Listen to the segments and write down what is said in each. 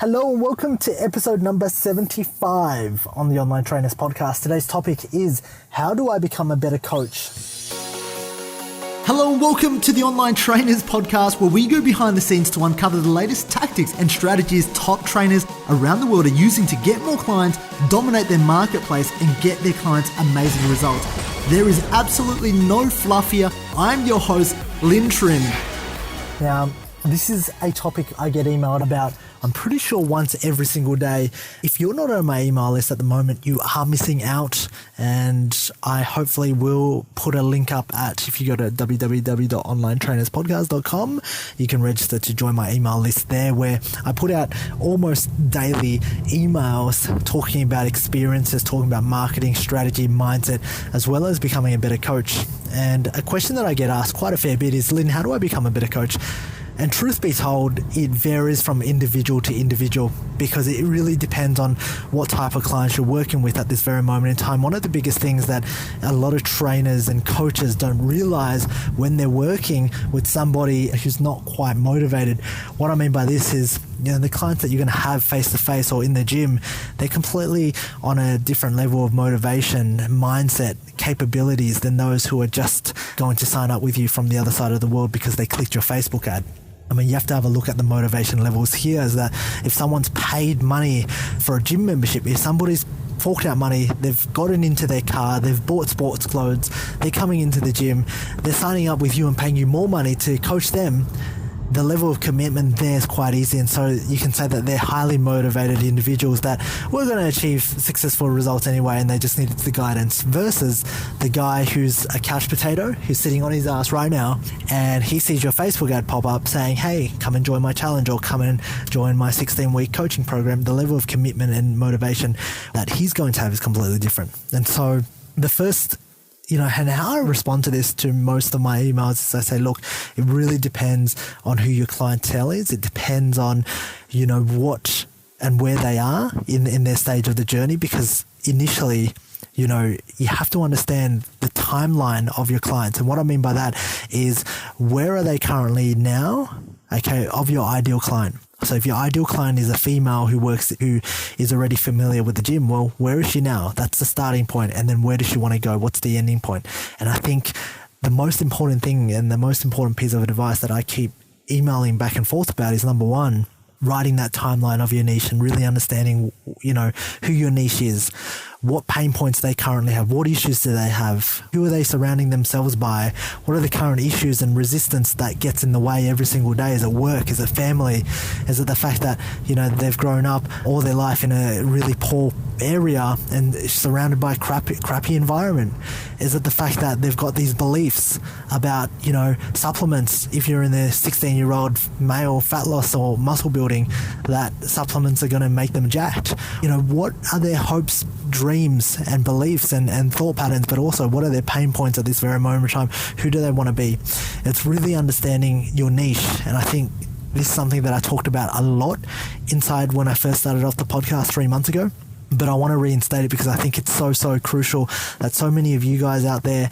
Hello and welcome to episode number 75 on the Online Trainers Podcast. Today's topic is, how do I become a better coach? Hello and welcome to the Online Trainers Podcast, where we go behind the scenes to uncover the latest tactics and strategies top trainers around the world are using to get more clients, dominate their marketplace, and get their clients amazing results. There is absolutely no fluff here. I'm your host, Lynn Trim. Now, this is a topic I get emailed about, I'm pretty sure once every single day. If you're not on my email list at the moment, you are missing out, and I hopefully will put a link up if you go to www.onlinetrainerspodcast.com, you can register to join my email list there, where I put out almost daily emails talking about experiences, talking about marketing, strategy, mindset, as well as becoming a better coach. And a question that I get asked quite a fair bit is, Lynn, how do I become a better coach? And truth be told, it varies from individual to individual because it really depends on what type of clients you're working with at this very moment in time. One of the biggest things that a lot of trainers and coaches don't realize when they're working with somebody who's not quite motivated. What I mean by this is, the clients that you're going to have face-to-face or in the gym, they're completely on a different level of motivation, mindset, capabilities than those who are just going to sign up with you from the other side of the world because they clicked your Facebook ad. I mean, you have to have a look at the motivation levels here. Is that if someone's paid money for a gym membership, if somebody's forked out money, they've gotten into their car, they've bought sports clothes, they're coming into the gym, they're signing up with you and paying you more money to coach them, the level of commitment there is quite easy. And so you can say that they're highly motivated individuals that we're going to achieve successful results anyway, and they just needed the guidance, versus the guy who's a couch potato, who's sitting on his ass right now, and he sees your Facebook ad pop up saying, hey, come and join my challenge, or come and join my 16-week coaching program. The level of commitment and motivation that he's going to have is completely different. And so the first and how I respond to this to most of my emails is I say, look, it really depends on who your clientele is. It depends on, what and where they are in their stage of the journey, because initially, you have to understand the timeline of your clients. And what I mean by that is, where are they currently now, of your ideal client? So if your ideal client is a female who is already familiar with the gym, well, where is she now? That's the starting point. And then where does she want to go? What's the ending point? And I think the most important thing and the most important piece of advice that I keep emailing back and forth about is, number one, writing that timeline of your niche and really understanding, who your niche is, what pain points they currently have, what issues do they have, who are they surrounding themselves by, what are the current issues and resistance that gets in the way every single day. Is it work? Is it family? Is it the fact that, they've grown up all their life in a really poor area and surrounded by a crappy environment? Is it the fact that they've got these beliefs about, supplements, if you're in the 16-year-old male fat loss or muscle building, that supplements are going to make them jacked? What are their hopes, dreams and beliefs and thought patterns, but also what are their pain points at this very moment in time? Who do they want to be? It's really understanding your niche. And I think this is something that I talked about a lot inside when I first started off the podcast 3 months ago. But I want to reinstate it because I think it's so crucial that so many of you guys out there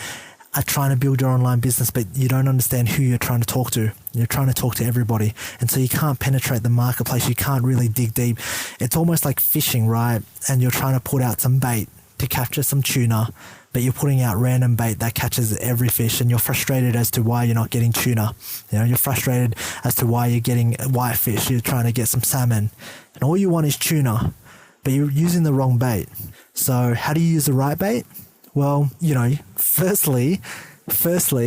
are trying to build your online business, but you don't understand who you're trying to talk to. You're trying to talk to everybody. And so you can't penetrate the marketplace. You can't really dig deep. It's almost like fishing, right? And you're trying to put out some bait to capture some tuna, but you're putting out random bait that catches every fish, and you're frustrated as to why you're not getting tuna. You're frustrated as to why you're getting whitefish. You're trying to get some salmon, and all you want is tuna, but you're using the wrong bait. So how do you use the right bait? Well, firstly,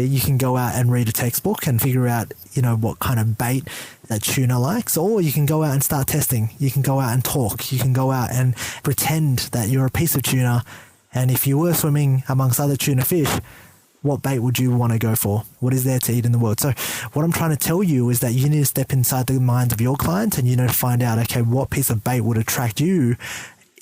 you can go out and read a textbook and figure out, what kind of bait that tuna likes, or you can go out and start testing. You can go out and talk. You can go out and pretend that you're a piece of tuna. And if you were swimming amongst other tuna fish, what bait would you want to go for? What is there to eat in the world? So what I'm trying to tell you is that you need to step inside the minds of your clients, and you need to find out, okay, what piece of bait would attract you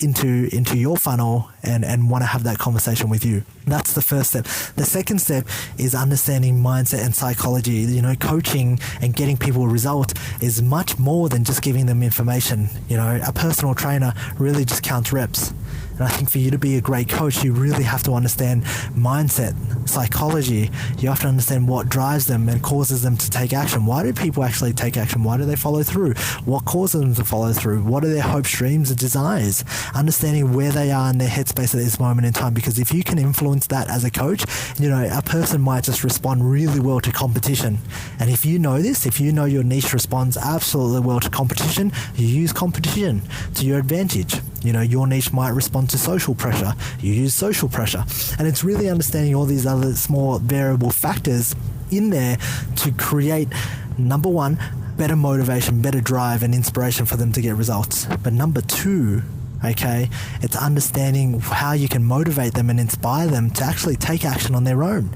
into your funnel and want to have that conversation with you. That's the first step. The second step is understanding mindset and psychology. Coaching and getting people a result is much more than just giving them information. A personal trainer really just counts reps. And I think for you to be a great coach, you really have to understand mindset, psychology. You have to understand what drives them and causes them to take action. Why do people actually take action? Why do they follow through? What causes them to follow through? What are their hopes, dreams, and desires? Understanding where they are in their headspace at this moment in time. Because if you can influence that as a coach, a person might just respond really well to competition. And if you know this, if you know your niche responds absolutely well to competition, you use competition to your advantage. Your niche might respond to social pressure. You use social pressure. And it's really understanding all these other small variable factors in there to create, number one, better motivation, better drive and inspiration for them to get results. But number two, it's understanding how you can motivate them and inspire them to actually take action on their own.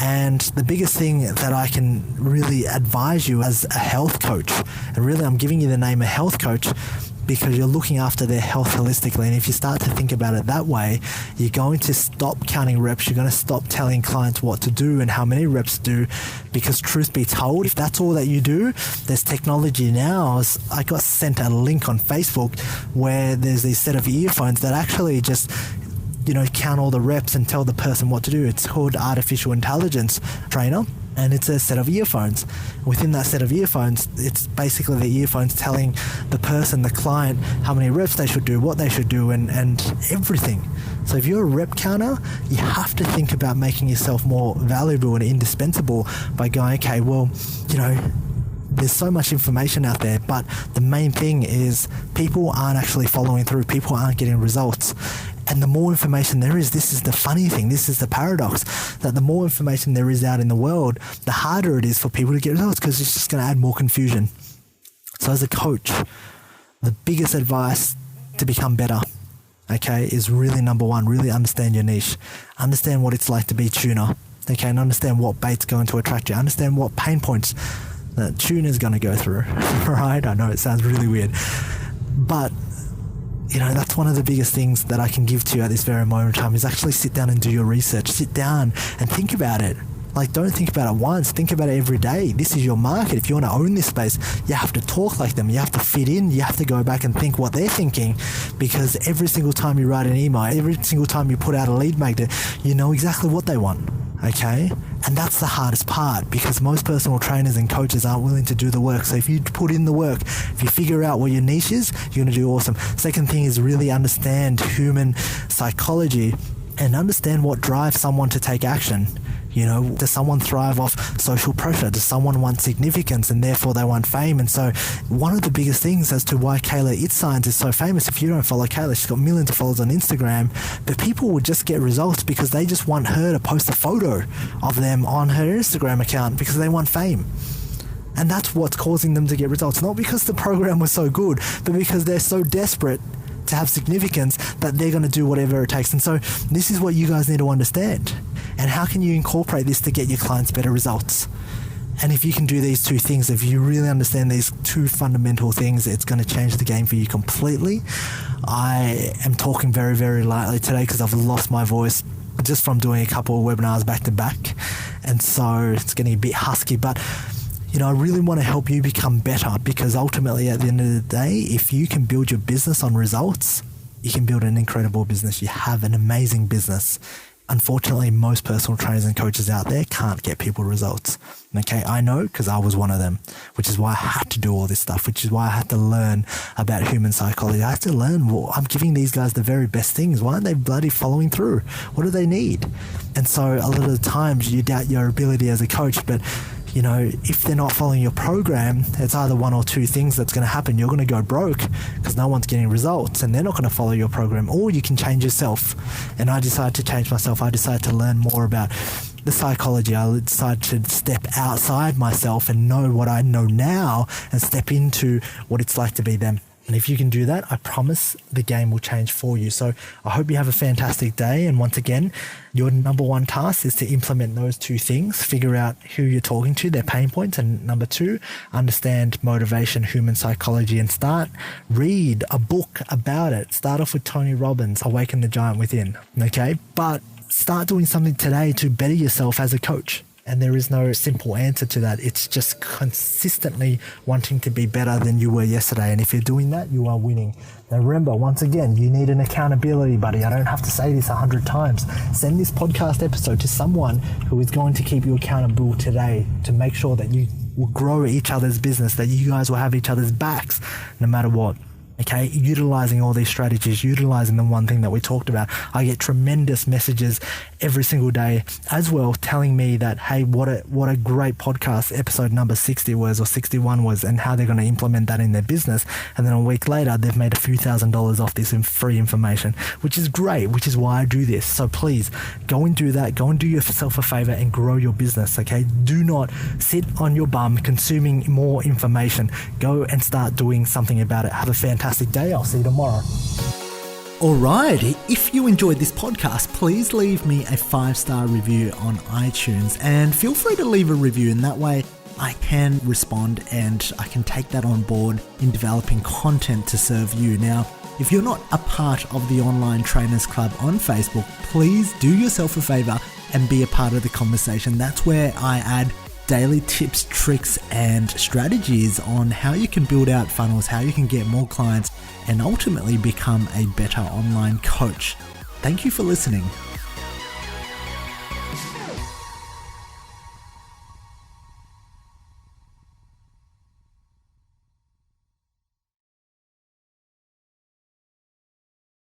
And the biggest thing that I can really advise you as a health coach, and really I'm giving you the name of health coach because you're looking after their health holistically. And if you start to think about it that way, you're going to stop counting reps. You're going to stop telling clients what to do and how many reps to do, because truth be told, if that's all that you do, there's technology now. I got sent a link on Facebook where there's this set of earphones that actually just count all the reps and tell the person what to do. It's called Artificial Intelligence Trainer, and it's a set of earphones. Within that set of earphones, it's basically the earphones telling the person, the client, how many reps they should do, what they should do, and everything. So if you're a rep counter, you have to think about making yourself more valuable and indispensable by going, there's so much information out there, but the main thing is people aren't actually following through. People aren't getting results. And the more information there is, this is the funny thing, this is the paradox, that the more information there is out in the world, the harder it is for people to get results, because it's just going to add more confusion. So as a coach, the biggest advice to become better, is really number one, really understand your niche. Understand what it's like to be a tuner, and understand what bait's going to attract you. Understand what pain points the tuner's going to go through, right? I know it sounds really weird, but that's one of the biggest things that I can give to you at this very moment in time, is actually sit down and do your research. Sit down and think about it. Don't think about it once, think about it every day. This is your market. If you want to own this space, you have to talk like them. You have to fit in. You have to go back and think what they're thinking, because every single time you write an email, every single time you put out a lead magnet, you know exactly what they want. And that's the hardest part, because most personal trainers and coaches aren't willing to do the work. So if you put in the work, if you figure out what your niche is, you're going to do awesome. Second thing is really understand human psychology and understand what drives someone to take action. Does someone thrive off social pressure? Does someone want significance and therefore they want fame? And so one of the biggest things as to why Kayla It's Science is so famous, if you don't follow Kayla, she's got millions of followers on Instagram, but people would just get results because they just want her to post a photo of them on her Instagram account because they want fame. And that's what's causing them to get results. Not because the program was so good, but because they're so desperate to have significance that they're going to do whatever it takes. And so this is what you guys need to understand. And how can you incorporate this to get your clients better results? And if you can do these two things, if you really understand these two fundamental things, it's going to change the game for you completely. I am talking very, very lightly today because I've lost my voice just from doing a couple of webinars back to back. And so it's getting a bit husky, but I really want to help you become better, because ultimately at the end of the day, if you can build your business on results, you can build an incredible business. You have an amazing business. Unfortunately, most personal trainers and coaches out there can't get people results. I know, because I was one of them, which is why I had to do all this stuff, which is why I had to learn about human psychology. I had to learn, I'm giving these guys the very best things. Why aren't they bloody following through? What do they need? And so a lot of the times you doubt your ability as a coach, but if they're not following your program, it's either one or two things that's going to happen. You're going to go broke because no one's getting results and they're not going to follow your program, or you can change yourself. And I decided to change myself. I decided to learn more about the psychology. I decided to step outside myself and know what I know now and step into what it's like to be them. And if you can do that, I promise the game will change for you. So I hope you have a fantastic day. And once again, your number one task is to implement those two things. Figure out who you're talking to, their pain points. And number two, understand motivation, human psychology, and read a book about it. Start off with Tony Robbins, Awaken the Giant Within. But start doing something today to better yourself as a coach. And there is no simple answer to that. It's just consistently wanting to be better than you were yesterday. And if you're doing that, you are winning. Now remember, once again, you need an accountability buddy. I don't have to say this 100 times. Send this podcast episode to someone who is going to keep you accountable today to make sure that you will grow each other's business, that you guys will have each other's backs no matter what. Okay, utilizing all these strategies, utilizing the one thing that we talked about. I get tremendous messages every single day as well telling me that, hey, what a great podcast episode number 60 was, or 61 was, and how they're going to implement that in their business. And then a week later, they've made a few $1,000s off this in free information, which is great, which is why I do this. So please go and do that. Go and do yourself a favor and grow your business. Okay, do not sit on your bum consuming more information. Go and start doing something about it. Have a fantastic day. I'll see you tomorrow. Alright, if you enjoyed this podcast, please leave me a 5-star review on iTunes, and feel free to leave a review, and that way I can respond and I can take that on board in developing content to serve you. Now, if you're not a part of the Online Trainers Club on Facebook, please do yourself a favor and be a part of the conversation. That's where I add daily tips, tricks, and strategies on how you can build out funnels, how you can get more clients, and ultimately become a better online coach. Thank you for listening.